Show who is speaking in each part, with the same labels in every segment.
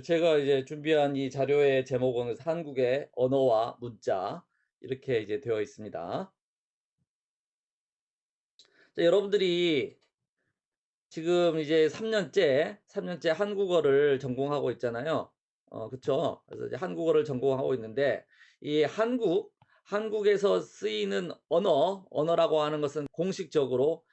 Speaker 1: 제가 이제 준비한 이 자료의 제목은 한국의 언어와 문자 이렇게 이제 되어 있습니다. 자, 여러분들이 지금 이제 3년째 한국어를 전공하고 있잖아요. 그쵸? 그래서 이제 한국어를 전공하고 있는데 이 한국에서 쓰이는 언어라고 하는 것은 공식적으로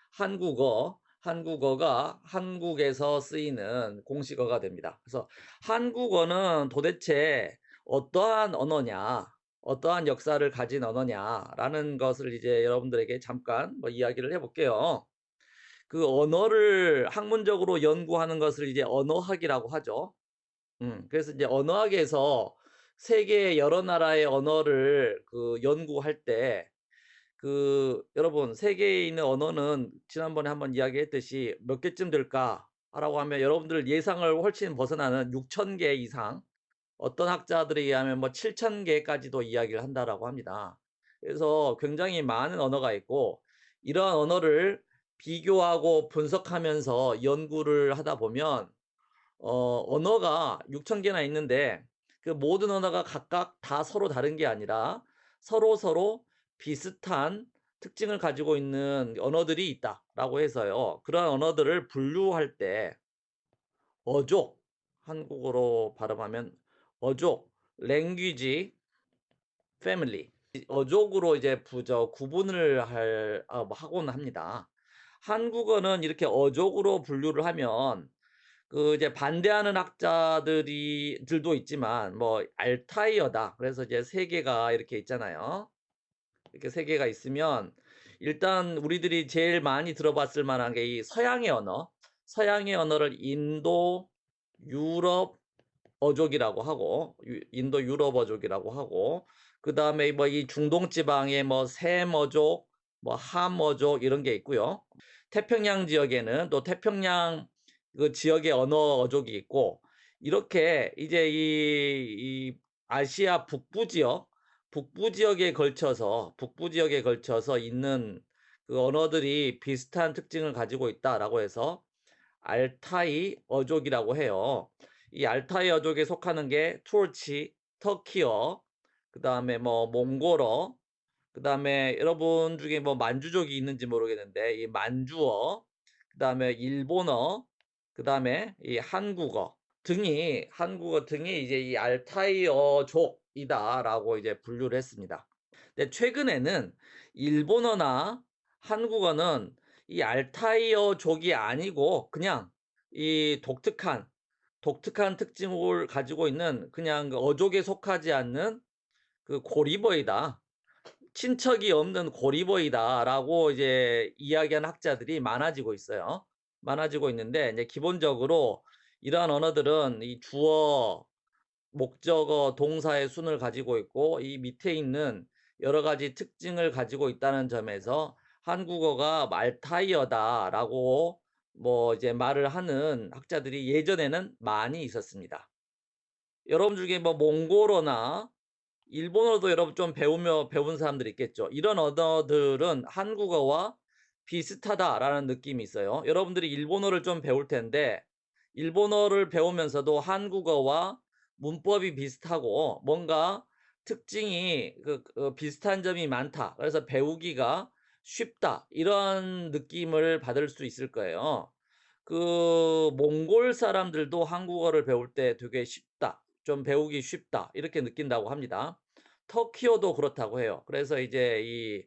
Speaker 1: 한국어가 한국에서 쓰이는 공식어가 됩니다. 그래서 한국어는 도대체 어떠한 언어냐, 어떠한 역사를 가진 언어냐라는 것을 이제 여러분들에게 잠깐 뭐 이야기를 해볼게요. 그 언어를 학문적으로 연구하는 것을 이제 언어학이라고 하죠. 그래서 이제 언어학에서 세계 여러 나라의 언어를 그 연구할 때 여러분 세계에 있는 언어는 지난번에 한번 이야기했듯이 몇 개쯤 될까라고 하면 여러분들 예상을 훨씬 벗어나는 6천 개 이상, 어떤 학자들에 의하면 뭐 7천 개까지도 이야기를 한다라고 합니다. 그래서 굉장히 많은 언어가 있고 이러한 언어를 비교하고 분석하면서 연구를 하다 보면 언어가 6천 개나 있는데 그 모든 언어가 각각 다 서로 다른 게 아니라 서로 비슷한 특징을 가지고 있는 언어들이 있다라고 해서요. 그런 언어들을 분류할 때 어족, 한국어로 발음하면 어족, language, family, 어족으로 이제 구분을 뭐 하곤 합니다. 한국어는 이렇게 어족으로 분류를 하면 그 이제 반대하는 들도 있지만 뭐 알타이어다. 그래서 이제 세 개가 이렇게 있잖아요. 이렇게 세 개가 있으면 일단 우리들이 제일 많이 들어봤을 만한 게 이 서양의 언어를 인도 유럽 어족이라고 하고 인도 유럽 어족이라고 하고 그다음에 뭐 이 중동 지방의 뭐 셈 어족, 뭐 함 어족 이런 게 있고요. 태평양 지역에는 또 태평양 그 지역의 언어 어족이 있고 이렇게 이제 이 아시아 북부 지역에 걸쳐서 있는 그 언어들이 비슷한 특징을 가지고 있다라고 해서 알타이 어족이라고 해요. 이 알타이 어족에 속하는 게 투르치, 터키어, 그다음에 뭐 몽골어, 그다음에 여러분 중에 뭐 만주족이 있는지 모르겠는데 이 만주어, 그다음에 일본어, 그다음에 이 한국어 등이 이제 이 알타이어족이다라고 이제 분류를 했습니다. 근데 최근에는 일본어나 한국어는 이 알타이어족이 아니고 그냥 이 독특한 특징을 가지고 있는 그냥 그 어족에 속하지 않는 그 고리버이다. 친척이 없는 고리버이다라고 이제 이야기하는 학자들이 많아지고 있어요. 많아지고 있는데 이제 기본적으로 이러한 언어들은 이 주어, 목적어, 동사의 순을 가지고 있고 이 밑에 있는 여러 가지 특징을 가지고 있다는 점에서 한국어가 말타이어다라고 뭐 이제 말을 하는 학자들이 예전에는 많이 있었습니다. 여러분 중에 뭐 몽골어나 일본어도 여러분 좀 배운 사람들이 있겠죠. 이런 언어들은 한국어와 비슷하다라는 느낌이 있어요. 여러분들이 일본어를 좀 배울 텐데 일본어를 배우면서도 한국어와 문법이 비슷하고 뭔가 특징이 비슷한 점이 많다. 그래서 배우기가 쉽다. 이런 느낌을 받을 수 있을 거예요. 그 몽골 사람들도 한국어를 배울 때 되게 쉽다. 좀 배우기 쉽다. 이렇게 느낀다고 합니다. 터키어도 그렇다고 해요. 그래서 이제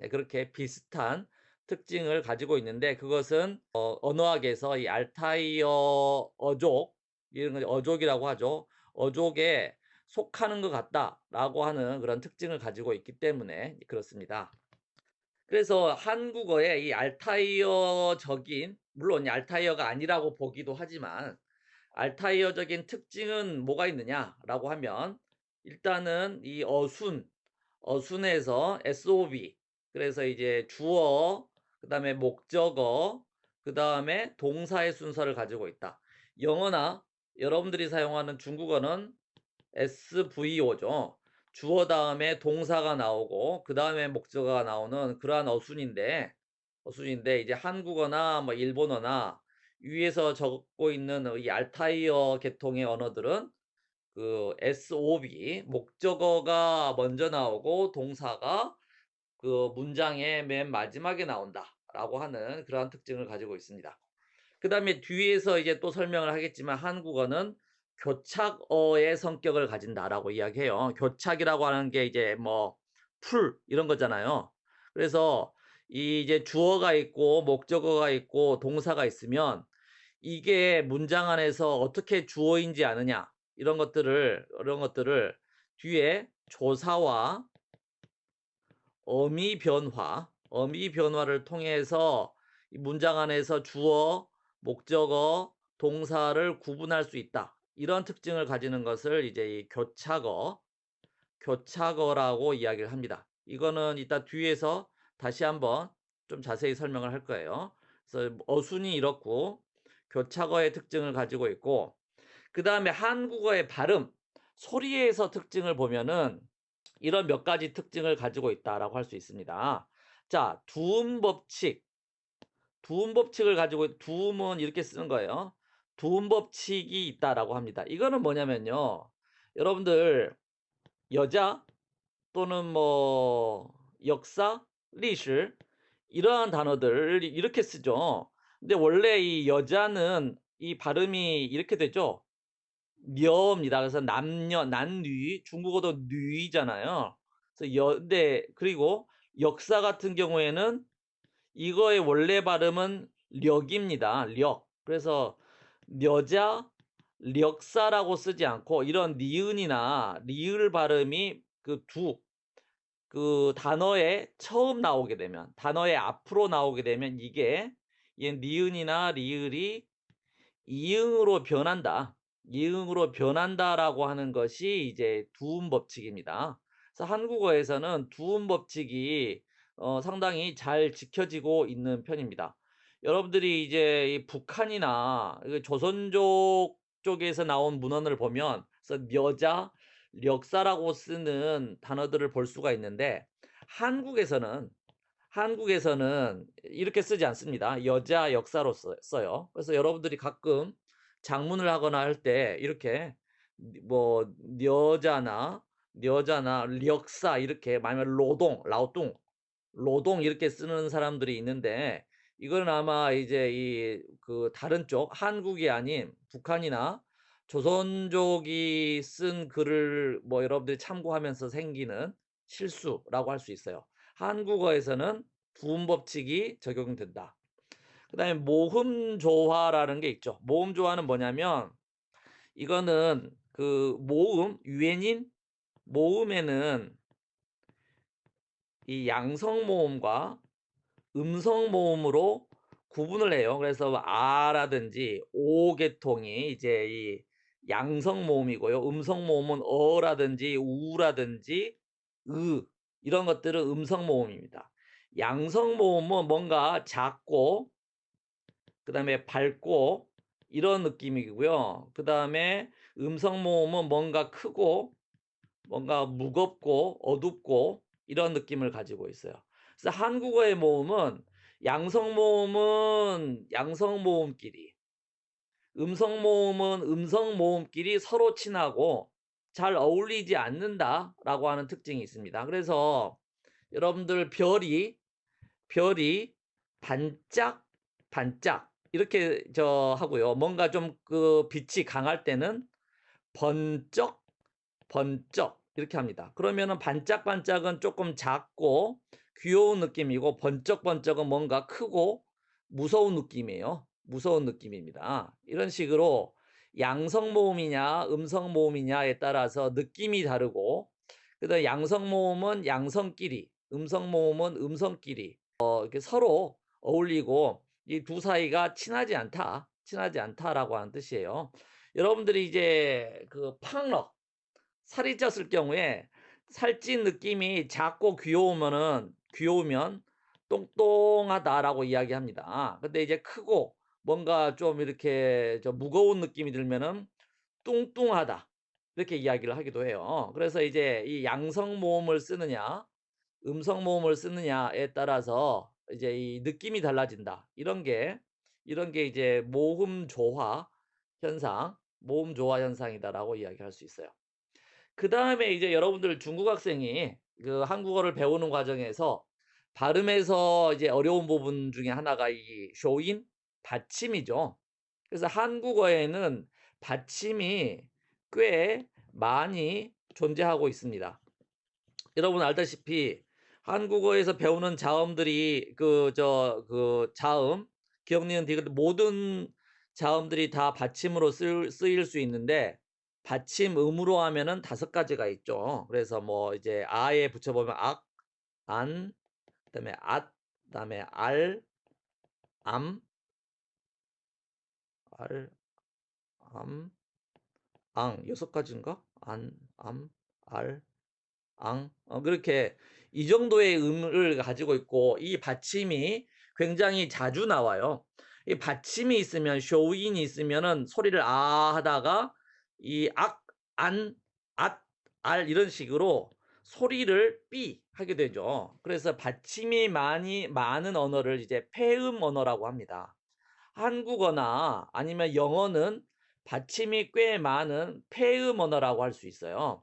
Speaker 1: 그렇게 비슷한 특징을 가지고 있는데 그것은 언어학에서 이 알타이어 어족 이런 걸 어족이라고 하죠. 어족에 속하는 것 같다라고 하는 그런 특징을 가지고 있기 때문에 그렇습니다. 그래서 한국어의 이 알타이어적인, 물론 알타이어가 아니라고 보기도 하지만 알타이어적인 특징은 뭐가 있느냐라고 하면 일단은 이 어순에서 SOV, 그래서 이제 주어, 그 다음에 목적어, 그 다음에 동사의 순서를 가지고 있다. 영어나 여러분들이 사용하는 중국어는 SVO죠. 주어 다음에 동사가 나오고 그 다음에 목적어가 나오는 그러한 어순인데 이제 한국어나 뭐 일본어나 위에서 적고 있는 이 알타이어 계통의 언어들은 그 SOV 목적어가 먼저 나오고 동사가 그 문장의 맨 마지막에 나온다라고 하는 그러한 특징을 가지고 있습니다. 그다음에 뒤에서 이제 또 설명을 하겠지만 한국어는 교착어의 성격을 가진다라고 이야기해요. 교착이라고 하는 게 이제 뭐 풀 이런 거잖아요. 그래서 이 이제 주어가 있고 목적어가 있고 동사가 있으면 이게 문장 안에서 어떻게 주어인지 아느냐 이런 것들을 뒤에 조사와 어미 변화를 통해서 이 문장 안에서 주어, 목적어, 동사를 구분할 수 있다. 이런 특징을 가지는 것을 이제 이 교착어라고 이야기를 합니다. 이거는 이따 뒤에서 다시 한번 좀 자세히 설명을 할 거예요. 그래서 어순이 이렇고 교착어의 특징을 가지고 있고 그 다음에 한국어의 발음, 소리에서 특징을 보면은 이런 몇 가지 특징을 가지고 있다라고 할 수 있습니다. 자, 두음 법칙을 가지고 두음은 이렇게 쓰는 거예요. 두음 법칙이 있다라고 합니다. 이거는 뭐냐면요. 여러분들 여자 또는 뭐 역사, 리시 이러한 단어들 이렇게 쓰죠. 근데 원래 이 여자는 이 발음이 이렇게 되죠. 녀입니다. 그래서 남녀,男女, 중국어도 뉘잖아요. 그래서 근데 그리고 역사 같은 경우에는 이거의 원래 발음은 력입니다. 력. 그래서 여자, 력사라고 쓰지 않고 이런 니은이나 리을 발음이 그 단어에 처음 나오게 되면, 단어의 앞으로 나오게 되면 이게 니은이나 리을이 이응으로 변한다. 이응으로 변한다라고 하는 것이 이제 두음 법칙입니다. 그래서 한국어에서는 두음 법칙이 상당히 잘 지켜지고 있는 편입니다. 여러분들이 이제 이 북한이나 조선족 쪽에서 나온 문헌을 보면 그래서 여자, 력사라고 쓰는 단어들을 볼 수가 있는데 한국에서는 이렇게 쓰지 않습니다. 여자 역사로 써요. 그래서 여러분들이 가끔 장문을 하거나 할 때 이렇게 뭐 여자나 력사 이렇게 아니면 노동 이렇게 쓰는 사람들이 있는데 이거는 아마 이제 이 그 다른 쪽 한국이 아닌 북한이나 조선족이 쓴 글을 뭐 여러분들이 참고하면서 생기는 실수라고 할 수 있어요. 한국어에서는 부음 법칙이 적용된다. 그다음에 모음조화라는 게 있죠. 모음조화는 뭐냐면 이거는 그 유엔인 모음에는 이 양성 모음과 음성 모음으로 구분을 해요. 그래서 아라든지 오 계통이 이제 이 양성 모음이고요. 음성 모음은 어라든지 우라든지 으 이런 것들은 음성 모음입니다. 양성 모음은 뭔가 작고 그다음에 밝고 이런 느낌이고요. 그다음에 음성 모음은 뭔가 크고 뭔가 무겁고 어둡고 이런 느낌을 가지고 있어요. 그래서 한국어의 모음은 양성 모음은 양성 모음끼리, 음성 모음은 음성 모음끼리 서로 친하고 잘 어울리지 않는다라고 하는 특징이 있습니다. 그래서 여러분들 별이 반짝 반짝 이렇게 하고요. 뭔가 좀 그 빛이 강할 때는 번쩍 번쩍 이렇게 합니다. 그러면은 반짝반짝은 조금 작고 귀여운 느낌이고 번쩍번쩍은 뭔가 크고 무서운 느낌이에요. 무서운 느낌입니다. 이런 식으로 양성 모음이냐 음성 모음이냐에 따라서 느낌이 다르고 그다음 양성 모음은 양성끼리 음성 모음은 음성끼리 이렇게 서로 어울리고 이 두 사이가 친하지 않다라고 하는 뜻이에요. 여러분들이 이제 그 팡러 살이 쪘을 경우에 살찐 느낌이 작고 귀여우면 똥똥하다라고 이야기합니다. 근데 이제 크고 뭔가 좀 이렇게 무거운 느낌이 들면은 뚱뚱하다 이렇게 이야기를 하기도 해요. 그래서 이제 이 양성 모음을 쓰느냐 음성 모음을 쓰느냐에 따라서 이제 이 느낌이 달라진다. 이런 게 이런 게 이제 모음 조화 현상, 모음 조화 현상이다라고 이야기할 수 있어요. 그다음에 이제 여러분들 중국 학생이 그 한국어를 배우는 과정에서 발음에서 이제 어려운 부분 중에 하나가 이 쇼인 받침이죠. 그래서 한국어에는 받침이 꽤 많이 존재하고 있습니다. 여러분 알다시피 한국어에서 배우는 자음들이 그 자음, 기억, 니은, 디귿 모든 자음들이 다 받침으로 쓰일 수 있는데 받침 음으로 하면은 5가지가 있죠. 그래서 뭐 이제 아에 붙여보면 악, 안, 그다음에 앗, 그다음에 알, 암, 알, 암, 앙 6가지인가? 안, 암, 알, 앙 그렇게 이 정도의 음을 가지고 있고 이 받침이 굉장히 자주 나와요. 이 받침이 있으면 쇼인이 있으면은 소리를 아 하다가 이 악, 안, 앗, 알 이런 식으로 소리를 삐 하게 되죠. 그래서 받침이 많은 언어를 이제 폐음 언어라고 합니다. 한국어나 아니면 영어는 받침이 꽤 많은 폐음 언어라고 할 수 있어요.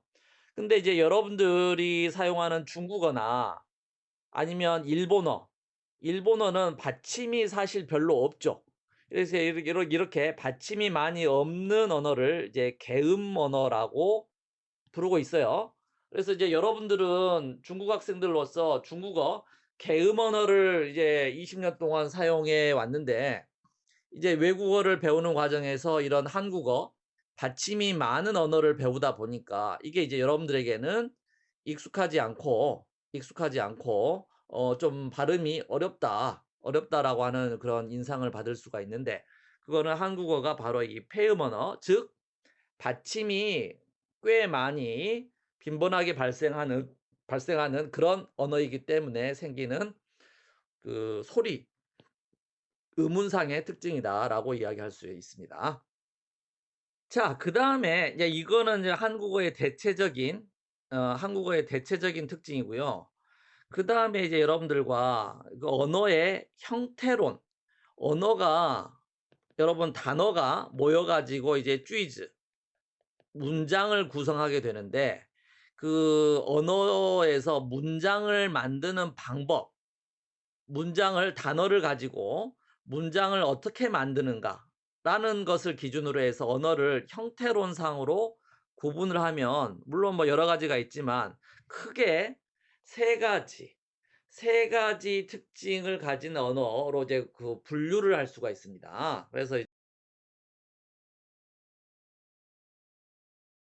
Speaker 1: 근데 이제 여러분들이 사용하는 중국어나 아니면 일본어는 받침이 사실 별로 없죠. 그래서 이렇게 받침이 많이 없는 언어를 이제 개음 언어라고 부르고 있어요. 그래서 이제 여러분들은 중국 학생들로서 중국어 개음 언어를 이제 20년 동안 사용해 왔는데 이제 외국어를 배우는 과정에서 이런 한국어 받침이 많은 언어를 배우다 보니까 이게 이제 여러분들에게는 익숙하지 않고 좀 발음이 어렵다라고 하는 그런 인상을 받을 수가 있는데 그거는 한국어가 바로 이 폐음 언어, 즉 받침이 꽤 많이 빈번하게 발생하는 그런 언어이기 때문에 생기는 그 소리 음운상의 특징이다라고 이야기할 수 있습니다. 자, 그다음에 이제 이거는 이제 한국어의 대체적인 특징이고요. 그다음에 이제 여러분들과 그 언어의 형태론, 언어가 여러분 단어가 모여 가지고 이제 쥐즈 문장을 구성하게 되는데 그 언어에서 문장을 만드는 방법 단어를 가지고 문장을 어떻게 만드는가라는 것을 기준으로 해서 언어를 형태론상으로 구분을 하면 물론 뭐 여러 가지가 있지만 크게 세 가지 특징을 가진 언어로 이제 그 분류를 할 수가 있습니다. 그래서